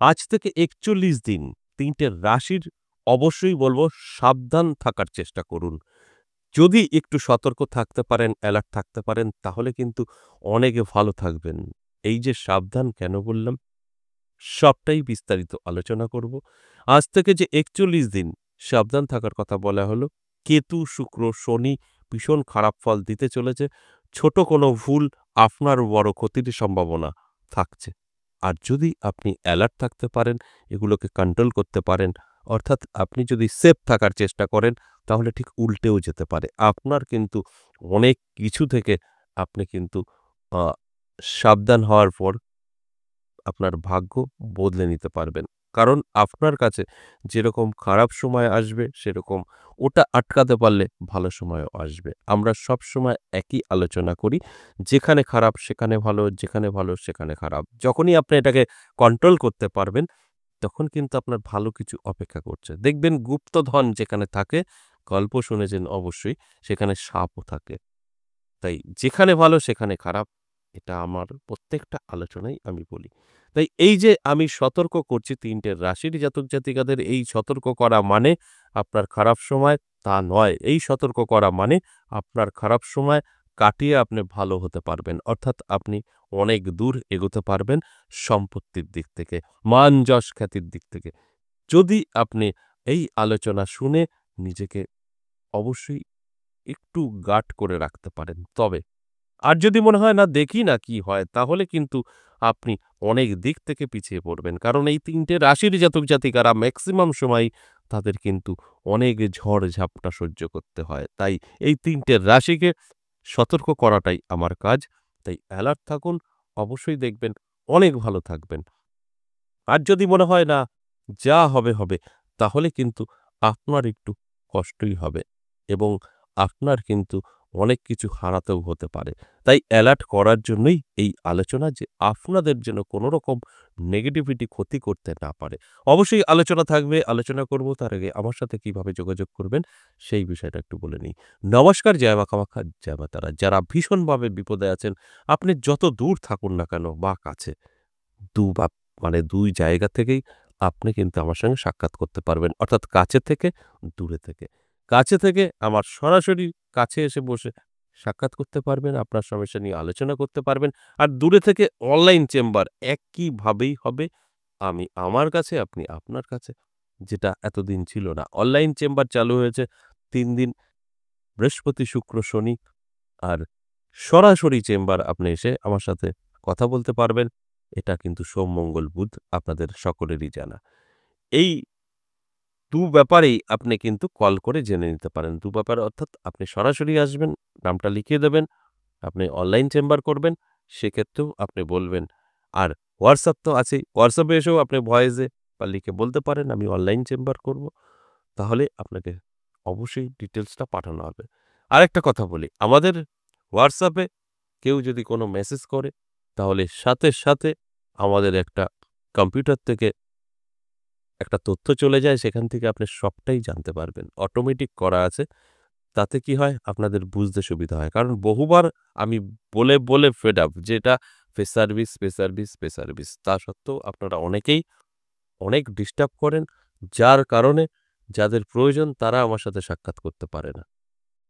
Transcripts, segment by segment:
আজ থেকে ৪১ দিন ৩ টে রাশির অবশ্যই বলবো সাবধান থাকার চেষ্টা করুন। যদি একটু সতর্ক থাকতে পারেন, অ্যালার্ট থাকতে পারেন তাহলে কিন্তু অনেক ভালো থাকবেন। এই যে সাবধান কেন বললাম? সবটাই বিস্তারিত আলোচনা করব। আজ থেকে যে ৪১ দিন সাবধান থাকার কথা বলা হলো, কেতু, শুক্র, শনি ভীষণ খারাপ ফল দিতে চলেছে। ছোট কোনো ভুল আপনার বড় ক্ষতির সম্ভাবনা থাকছে। আর যদি আপনি অ্যালার্ট থাকতে পারেন, এগুলোকে কন্ট্রোল করতে পারেন, অর্থাৎ আপনি যদি সেফ থাকার চেষ্টা করেন, তাহলে ঠিক উল্টেও যেতে পারে। আপনার কিন্তু অনেক কিছু থেকে আপনি কিন্তু আ সাবধান হওয়ার পর আপনার ভাগ্য বদলে নিতে পারবেন। কারণ আপনার কাছে যেরকম খারাপ সময় আসবে, সেরকম ওটা আটকাতে পারলে ভালো সময়ও আসবে। আমরা সবসময় একই আলোচনা করি। যেখানে খারাপ সেখানে ভালো, যেখানে ভালো সেখানে খারাপ। যখনই আপনি এটাকে কন্ট্রোল করতে পারবেন, তখন কিন্তু আপনার ভালো কিছু অপেক্ষা করছে। দেখবেন গুপ্তধন যেখানে থাকে, গল্প শুনেছেন অবশ্যই, সেখানে সাপও থাকে। তাই যেখানে ভালো সেখানে খারাপ। এটা আমার প্রত্যেকটা আলোচনায় আমি বলি। তাই এই যে আমি সতর্ক করছি ৩ টে রাশির জাতক-জাতিকাদের এই সতর্ক করা মানে আপনার খারাপ সময় তা নয়। এই সতর্ক করা মানে আপনার খারাপ সময় কাটিয়ে আপনি ভালো হতে পারবেন। অর্থাৎ আপনি অনেক দূর এগোতে পারবেন সম্পত্তির দিক থেকে, মান যশ খ্যাতির দিক থেকে। যদি আপনি এই আলোচনা শুনে নিজেকে অবশ্যই একটু গার্ড করে রাখতে পারেন তবে। আর যদি মনে হয় না দেখি না কি হয়, তাহলে কিন্তু আপনি অনেক দিক থেকে পিছিয়ে পড়বেন। কারণ এই ৩ টে রাশির জাতক-জাতিকারা মেক্সিমাম সময় তাদের কিন্তু অনেক ঝড়-ঝাপটা সহ্য করতে হয়। তাই এই ৩ টে রাশিকে সতর্ক করাটাই আমার কাজ। তাই অ্যালার্ট থাকুন, অবশ্যই দেখবেন অনেক ভালো থাকবেন। আর যদি মনে হয় না যা হবে, হবে, তাহলে কিন্তু আপনার একটু কষ্টই হবে এবং আপনার কিন্তু অনেক কিছু হারাতেও হতে পারে। তাই অ্যালার্ট করার জন্যই এই আলোচনা যে আপনাদের যেন কোনো রকম নেগেটিভিটি ক্ষতি করতে না পারে। অবশ্যই আলোচনা থাকবে, আলোচনা করব। তার আগে আমার সাথে কিভাবে যোগাযোগ করবেন সেই বিষয়টা একটু বলে নিই। নমস্কার, জয় মা কামাখ্যা, জয় মা তারা। যারা ভীষণভাবে বিপদে আছেন, আপনি যত দূর থাকুন না কেন বা কাছে, দু বা মানে ২ জায়গা থেকেই আপনি কিন্তু আমার সঙ্গে সাক্ষাৎ করতে পারবেন। অর্থাৎ কাছে থেকে, দূরে থেকে। কাছে থেকে আমার সরাসরি কাছে এসে বসে সাক্ষাৎ করতে পারবেন, আপনার সমস্যা নিয়ে আলোচনা করতে পারবেন। আর দূরে থেকে অনলাইন চেম্বার একইভাবেই হবে। আমি আমার কাছে, আপনি আপনার কাছে। যেটা এতদিন ছিল না। অনলাইন চেম্বার চালু হয়েছে ৩ দিন বৃহস্পতি, শুক্র, শনি। আর সরাসরি চেম্বার আপনি এসে আমার সাথে কথা বলতে পারবেন। এটা কিন্তু সোম, মঙ্গল, বুধ আপনাদের সকলেরই জানা। এই ২ ব্যাপারেই আপনি কিন্তু কল করে জেনে নিতে পারেন। ২ ব্যাপার অর্থাৎ আপনি সরাসরি আসবেন, নামটা লিখিয়ে দেবেন, আপনি অনলাইন চেম্বার করবেন, সেক্ষেত্রেও আপনি বলবেন। আর WhatsApp তো আছেই। WhatsApp এ এসেও আপনি ভয়েসে বা লিখে বলতে পারেন, "আমি অনলাইন চেম্বার করব।" তাহলে আপনাকে অবশ্যই ডিটেইলসটা পাঠানো হবে। আরেকটা কথা বলি, আমাদের WhatsApp এ কেউ যদি কোনো মেসেজ করে, তাহলে সাথে, সাথে আমাদের একটা কম্পিউটার থেকে একটা তথ্য চলে যায়, সেখান থেকে আপনি সবটাই জানতে পারবেন। অটোমেটিক করা আছে। তাতে কি হয়? আপনাদের বুঝতে সুবিধা হয়। কারণ বহুবার আমি বলে, বলে ফেড আপ যে এটা pay service, pay service, pay service. তা সত্ত্বেও আপনারা অনেকেই অনেক ডিস্টার্ব করেন, যার কারণে যাদের প্রয়োজন তারা আমার সাথে সাক্ষাৎ করতে পারে না।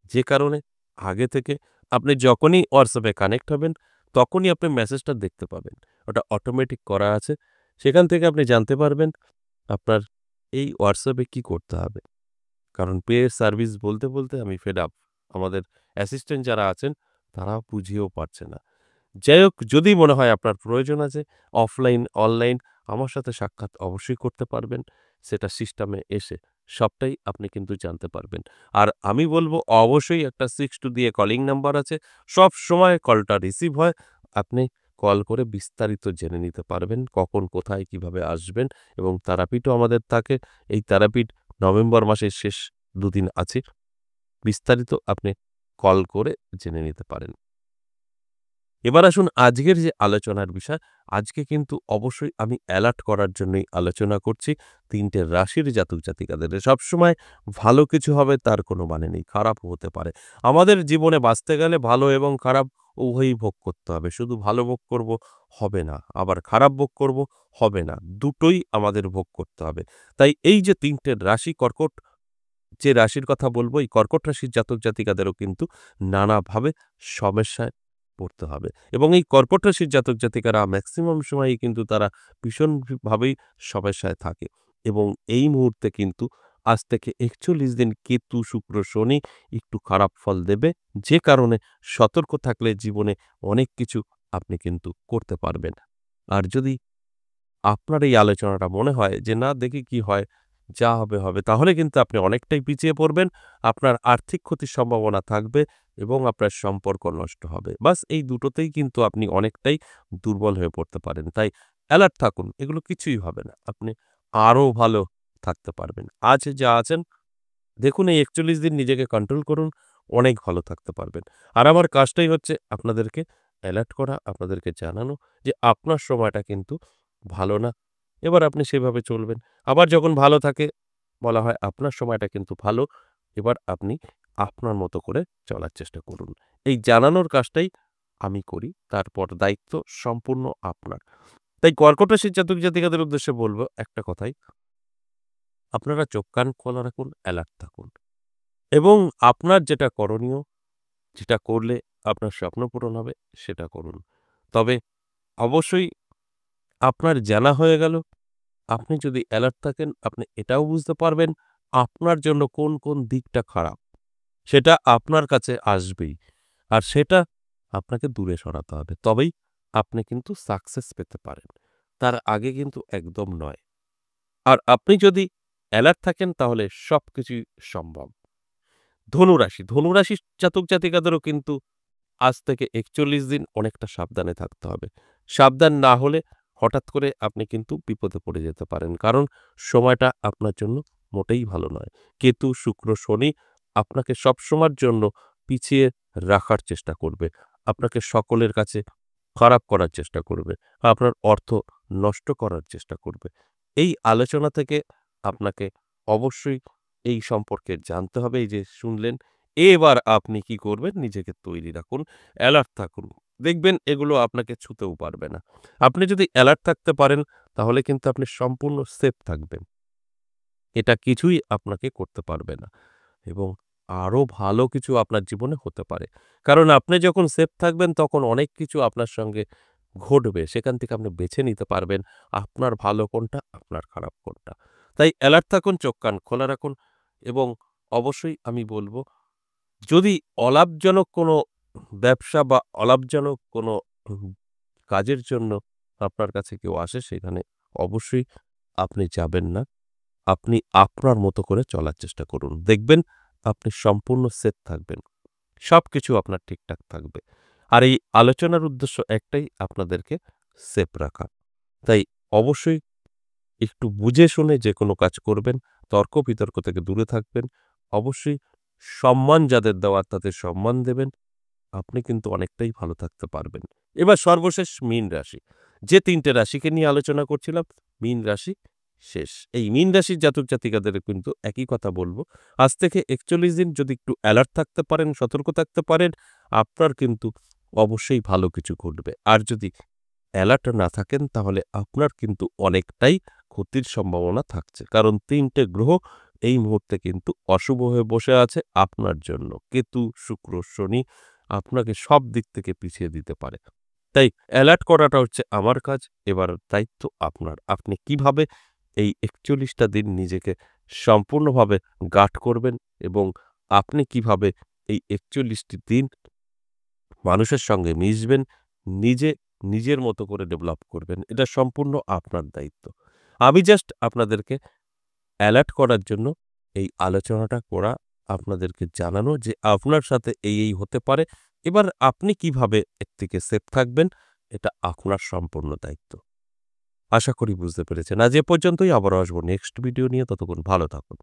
যে কারণে আগে থেকে আপনি যখনই WhatsApp এ কানেক্ট হবেন, তখনই আপনি মেসেজটা দেখতে পাবেন। ওটা অটোমেটিক করা আছে। সেখান থেকে আপনি জানতে পারবেন আপনার এই WhatsApp এ কি করতে হবে। কারণ পে সার্ভিস বলতে, বলতে আমি ফেড আপ। আমাদের অ্যাসিস্ট্যান্ট যারা আছেন তারাও বুঝিয়েও পারছে না। যাই হোক, যদি মনে হয় আপনার প্রয়োজন আছে অফলাইন, অনলাইন আমার সাথে সাক্ষাৎ অবশ্যই করতে পারবেন। সেটা সিস্টেমে এসে সবটাই আপনি কিন্তু জানতে পারবেন। আর আমি বলব অবশ্যই একটা 62 দিয়ে কলিং নাম্বার আছে। সবসময় কলটা রিসিভ হয়। আপনি কল করে বিস্তারিত জেনে নিতে পারবেন কখন, কোথায়, কিভাবে আসবেন এবং তারাপীঠও আমাদের থাকে। এই তারাপীঠ নভেম্বর মাসের শেষ ২ দিন আছে। বিস্তারিত আপনি কল করে জেনে নিতে পারেন। এবার আসুন আজকের যে আলোচনার বিষয়, আজকে কিন্তু অবশ্যই আমি অ্যালার্ট করার জন্যই আলোচনা করছি ৩ টে রাশির জাতক-জাতিকাদের। সবসময় ভালো কিছু হবে তার কোনো মানে নেই, খারাপও হতে পারে। আমাদের জীবনে বাঁচতে গেলে ভালো এবং খারাপ উভয়ই ভোগ করতে হবে। শুধু ভালো ভোগ করব হবে না, আবার খারাপ ভোগ করব হবে না। দুটোই আমাদের ভোগ করতে হবে। তাই এই যে ৩ টে রাশি কর্কট, যে রাশির কথা বলব এই কর্কট রাশির জাতক জাতিকাদেরও কিন্তু নানাভাবে সমস্যায় পড়তে হবে এবং এই কর্কট রাশির জাতক জাতিকারা ম্যাক্সিমাম সময়ই কিন্তু তারা ভীষণভাবেই সমস্যায় থাকে এবং এই মুহূর্তে কিন্তু আজ থেকে ৪১ দিন কেতু শুক্র শনি একটু খারাপ ফল দেবে, যে কারণে সতর্ক থাকলে জীবনে অনেক কিছু আপনি কিন্তু করতে পারবেন। আর যদি আপনার এই আলোচনাটা মনে হয় যে না দেখি কি হয়, যা হবে হবে, তাহলে কিন্তু আপনি অনেকটাই পিছিয়ে পড়বেন। আপনার আর্থিক ক্ষতির সম্ভাবনা থাকবে এবং আপনার সম্পর্ক নষ্ট হবে। বাস এই দুটোতেই কিন্তু আপনি অনেকটাই দুর্বল হয়ে পড়তে পারেন। তাই অ্যালার্ট থাকুন। এগুলো কিছুই হবে না। আপনি আরো ভালো থাকতে পারবেন। আজ যা আছেন দেখুন এই ৪১ দিন নিজেকে কন্ট্রোল করুন, অনেক ভালো থাকতে পারবেন। আর আমার কাজটাই হচ্ছে আপনাদেরকে অ্যালার্ট করা, আপনাদেরকে জানানো যে আপনার সময়টা কিন্তু ভালো না। এবার আপনি সেভাবে চলবেন। আবার যখন ভালো থাকে বলা হয় আপনার সময়টা কিন্তু ভালো। এবার আপনি আপনার মতো করে চলার চেষ্টা করুন। এই জানানোর কাজটাই আমি করি। তারপর দায়িত্ব সম্পূর্ণ আপনার। তাই কর্কট রাশির জাতক জাতিকাদের উদ্দেশ্যে বলব একটা কথাই, আপনারা চোখ কান খোলা রাখুন, অ্যালার্ট থাকুন। এবং আপনার যেটা করণীয়, যেটা করলে আপনার স্বপ্ন পূরণ হবে, সেটা করুন। তবে অবশ্যই আপনার জানা হয়ে গেল, আপনি যদি অ্যালার্ট থাকেন, আপনি এটাও বুঝতে পারবেন আপনার জন্য কোন, কোন দিকটা খারাপ। সেটা আপনার কাছে আসবেই। আর সেটা আপনাকে দূরে সরাতে হবে। তবেই আপনি কিন্তু সাকসেস পেতে পারেন। তার আগে কিন্তু একদম নয়। আর আপনি যদি অ্যালার্ট থাকেন তাহলে সবকিছুই সম্ভব। ধনুরাশি, ধনুরাশির জাতক জাতিকাদেরও কিন্তু আজ থেকে ৪১ দিন অনেকটা সাবধানে থাকতে হবে। সাবধান না হলে হঠাৎ করে আপনি কিন্তু বিপদে পড়ে যেতে পারেন। কারণ সময়টা আপনার জন্য মোটেই ভালো নয়। কেতু, শুক্র, শনি আপনাকে সবসময়ের জন্য পিছিয়ে রাখার চেষ্টা করবে। আপনাকে সকলের কাছে খারাপ করার চেষ্টা করবে। আপনার অর্থ নষ্ট করার চেষ্টা করবে। এই আলোচনা থেকে আপনাকে অবশ্যই এই সম্পর্কে জানতে হবে। এই যে শুনলেন, এবার আপনি কি করবেন? নিজেকে তৈরি রাখুন, অ্যালার্ট থাকুন। দেখবেন এগুলো আপনাকে ছুঁতেও পারবে না। আপনি যদি অ্যালার্ট থাকতে পারেন, তাহলে কিন্তু আপনি সম্পূর্ণ সেফ থাকবেন। এটা কিছুই আপনাকে করতে পারবে না এবং আরো ভালো কিছু আপনার জীবনে হতে পারে। কারণ আপনি যখন সেফ থাকবেন, তখন অনেক কিছু আপনার সঙ্গে ঘটবে। সেখান থেকে আপনি বেছে নিতে পারবেন আপনার ভালো কোনটা, আপনার খারাপ কোনটা। তাই অ্যালার্ট থাকুন, চোখ কান খোলা রাখুন এবং অবশ্যই আমি বলব যদি অলাভজনক কোনো ব্যবসা বা অলাভজনক কোনো উম কাজের জন্য আপনার কাছে কেউ আসে, সেখানে অবশ্যই আপনি যাবেন না। আপনি আপনার মতো করে চলার চেষ্টা করুন। দেখবেন আপনি সম্পূর্ণ সেফ থাকবেন। সবকিছু আপনার ঠিকঠাক থাকবে। আর এই আলোচনার উদ্দেশ্য একটাই, আপনাদেরকে সেফ রাখা। তাই অবশ্যই একটু বুঝে শুনে যেকোনো কাজ করবেন। তর্ক-বিতর্ক থেকে দূরে থাকবেন। অবশ্যই সম্মান যাদের দেওয়ার তাদের সম্মান দেবেন। আপনি কিন্তু অনেকটাই ভালো থাকতে পারবেন। এবার সর্বশেষ মীন রাশি। যে ৩ টে রাশিকে নিয়ে আলোচনা করছিলাম, মীন রাশি শেষ। এই মীন রাশির জাতক জাতিকাদের কিন্তু একই কথা বলব। আজ থেকে ৪১ দিন যদি একটু অ্যালার্ট থাকতে পারেন, সতর্ক থাকতে পারেন, আপনার কিন্তু অবশ্যই ভালো কিছু ঘটবে। আর যদি অ্যালার্ট না থাকেন তাহলে আপনার কিন্তু অনেকটাই ক্ষতির সম্ভাবনা থাকছে। কারণ ৩ টে গ্রহ এই মুহূর্তে কিন্তু অশুভ হয়ে বসে আছে আপনার জন্য। কেতু, শুক্র, শনি আপনাকে সব দিক থেকে পিছিয়ে দিতে পারে। তাই অ্যালার্ট করাটা হচ্ছে আমার কাজ, এবার দায়িত্ব আপনার। আপনি কিভাবে এই ৪১ টা দিন নিজেকে সম্পূর্ণভাবে গার্ড করবেন এবং আপনি কিভাবে এই ৪১ টি দিন মানুষের সঙ্গে মিশবেন, নিজে নিজের মতো করে ডেভেলপ করবেন। এটা সম্পূর্ণ আপনার দায়িত্ব। আমি জাস্ট আপনাদেরকে অ্যালার্ট করার জন্য এই আলোচনাটা করা, আপনাদেরকে জানানো যে আপনার সাথে এই হতে পারে। এবার আপনি কিভাবে এর থেকে সেফ থাকবেন, এটা আপনার সম্পূর্ণ দায়িত্ব। আশা করি বুঝতে পেরেছেন। আজ এ পর্যন্তই, আবারও আসবো নেক্সট ভিডিও নিয়ে। ততক্ষণ ভালো থাকুন।